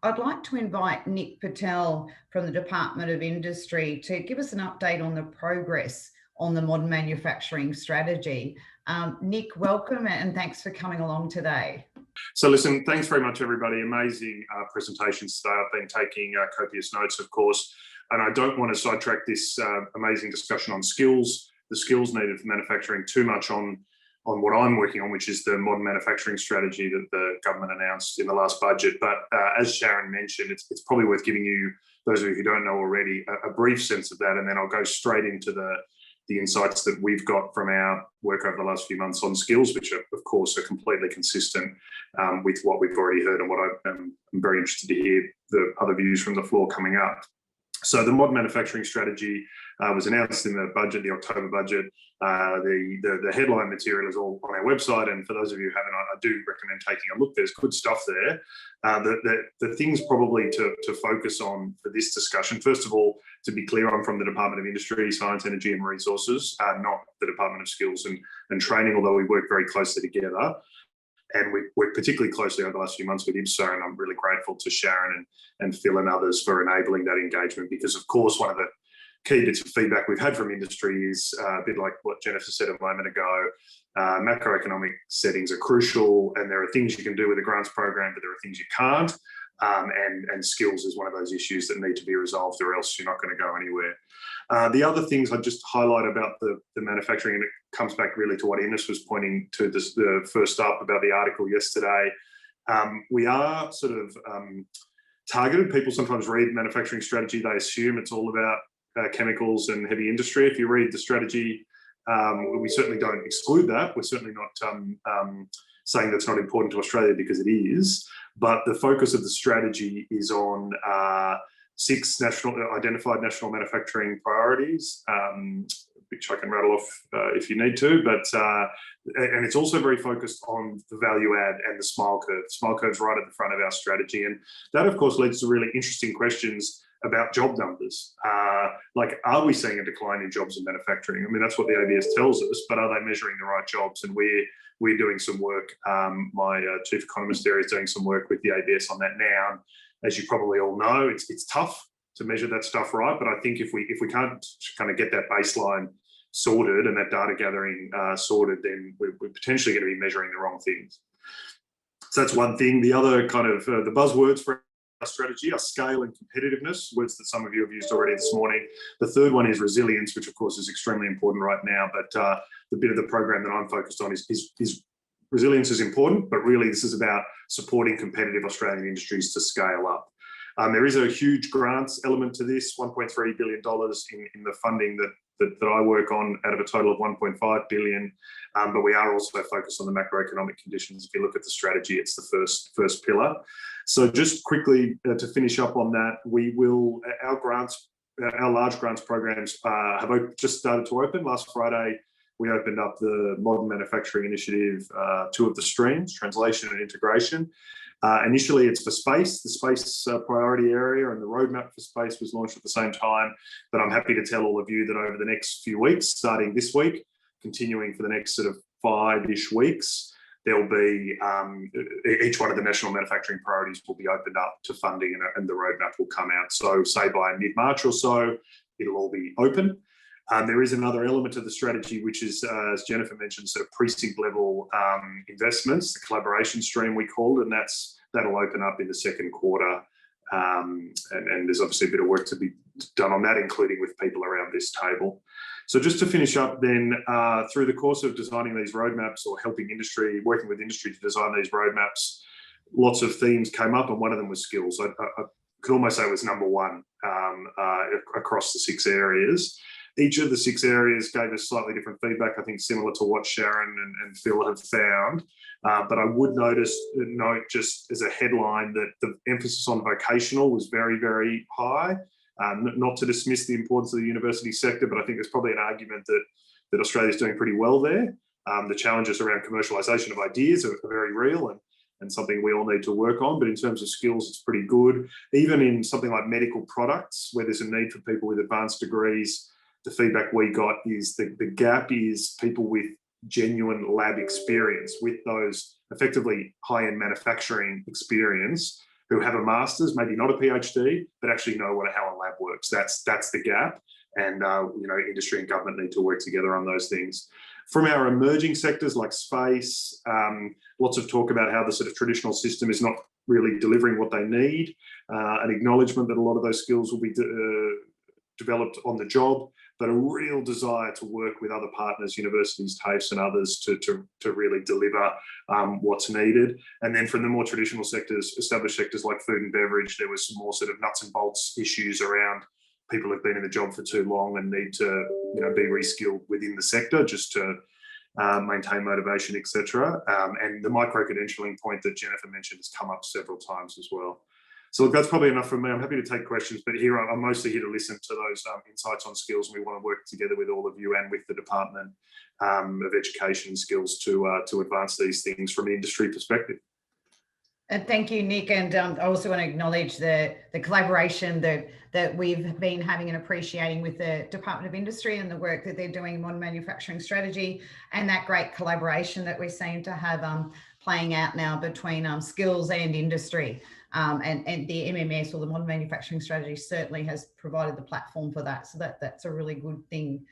I'd like to invite Nick Purtell from the Department of Industry to give us an update on the progress on the modern manufacturing strategy. Nick, welcome and thanks for coming along today. So listen, thanks very much, everybody. Amazing presentations today. I've been taking copious notes, of course, and I don't want to sidetrack this amazing discussion on skills, the skills needed for manufacturing, too much on what I'm working on, which is the modern manufacturing strategy that the government announced in the last budget. But as Sharon mentioned, it's probably worth giving you, those of you who don't know already, a brief sense of that, and then I'll go straight into the insights that we've got from our work over the last few months on skills, which are, of course, are completely consistent with what we've already heard and what I'm very interested to hear the other views from the floor coming up. So the modern manufacturing strategy was announced in the budget, the October budget. The headline material is all on our website, and for those of you who haven't, I do recommend taking a look. There's good stuff there. The things probably to focus on for this discussion, first of all, to be clear, I'm from the Department of Industry, Science, Energy and Resources, not the Department of Skills and Training, although we work very closely together. And we worked particularly closely over the last few months with IBSA, and I'm really grateful to Sharon and Phil and others for enabling that engagement, because, of course, one of the key bits of feedback we've had from industry is a bit like what Jennifer said a moment ago. Macroeconomic settings are crucial, and there are things you can do with a grants program, but there are things you can't. And skills is one of those issues that need to be resolved, or else you're not going to go anywhere. The other things I'd just highlight about the manufacturing, and it comes back really to what Ines was pointing to the first up about the article yesterday. We are sort of targeted. People sometimes read manufacturing strategy, they assume it's all about chemicals and heavy industry. If you read the strategy, we certainly don't exclude that. We're certainly not saying that's not important to Australia, because it is. But the focus of the strategy is on 6 identified national manufacturing priorities, which I can rattle off if you need to. But and it's also very focused on the value add and the smile curve. Smile curve's right at the front of our strategy, and that, of course, leads to really interesting questions about job numbers. Like, are we seeing a decline in jobs in manufacturing? I mean, that's what the ABS tells us, but are they measuring the right jobs? And we're doing some work. My chief economist there is doing some work with the ABS on that now. And as you probably all know, it's tough to measure that stuff right. But I think if we can't kind of get that baseline sorted and that data gathering sorted, then we're potentially going to be measuring the wrong things. So that's one thing. The other kind of the buzzwords for our strategy are scale and competitiveness, words that some of you have used already this morning. The third one is resilience, which of course is extremely important right now. But the bit of the program that I'm focused on is resilience is important, but really this is about supporting competitive Australian industries to scale up. There is a huge grants element to this, $1.3 billion in the funding that I work on out of a total of $1.5 billion. But we are also focused on the macroeconomic conditions. If you look at the strategy, it's the first pillar. So just quickly to finish up on that, our large grants programs have just started to open. Last Friday, we opened up the Modern Manufacturing Initiative, 2 of the streams, translation and integration. Initially, it's for space. The space priority area and the roadmap for space was launched at the same time. But I'm happy to tell all of you that over the next few weeks, starting this week, continuing for the next sort of 5-ish weeks, there'll be each one of the national manufacturing priorities will be opened up to funding, and the roadmap will come out. So say by mid-March or so, it'll all be open. There is another element of the strategy, which is, as Jennifer mentioned, sort of precinct level investments, the collaboration stream we call it, and that'll open up in the second quarter. And there's obviously a bit of work to be done on that, including with people around this table. So just to finish up then, through the course of designing these roadmaps or helping industry, working with industry to design these roadmaps, lots of themes came up, and one of them was skills. I could almost say it was number one across the 6 areas. Each of the 6 areas gave us slightly different feedback, I think similar to what Sharon and Phil have found. But I would note just as a headline that the emphasis on vocational was very, very high. Not to dismiss the importance of the university sector, but I think there's probably an argument that Australia's doing pretty well there. The challenges around commercialisation of ideas are very real and something we all need to work on. But in terms of skills, it's pretty good. Even in something like medical products, where there's a need for people with advanced degrees, the feedback we got is the gap is people with genuine lab experience, with those effectively high-end manufacturing experience, who have a master's, maybe not a PhD, but actually know how a lab works. That's the gap. And, you know, industry and government need to work together on those things. From our emerging sectors like space, lots of talk about how the sort of traditional system is not really delivering what they need, an acknowledgement that a lot of those skills will be developed on the job, but a real desire to work with other partners, universities, TAFEs and others to really deliver what's needed. And then from the more traditional sectors, established sectors like food and beverage, there was some more sort of nuts and bolts issues around people who've been in the job for too long and need to, you know, be reskilled within the sector just to maintain motivation, etc. And the micro-credentialing point that Jennifer mentioned has come up several times as well. So look, that's probably enough from me. I'm happy to take questions, but here I'm mostly here to listen to those insights on skills. And we want to work together with all of you and with the Department of Education and Skills to advance these things from an industry perspective. And thank you, Nick. And I also want to acknowledge the collaboration that we've been having and appreciating with the Department of Industry and the work that they're doing in modern manufacturing strategy, and that great collaboration that we seem to have playing out now between skills and industry. And the MMS, or the modern manufacturing strategy, certainly has provided the platform for that. So that's a really good thing.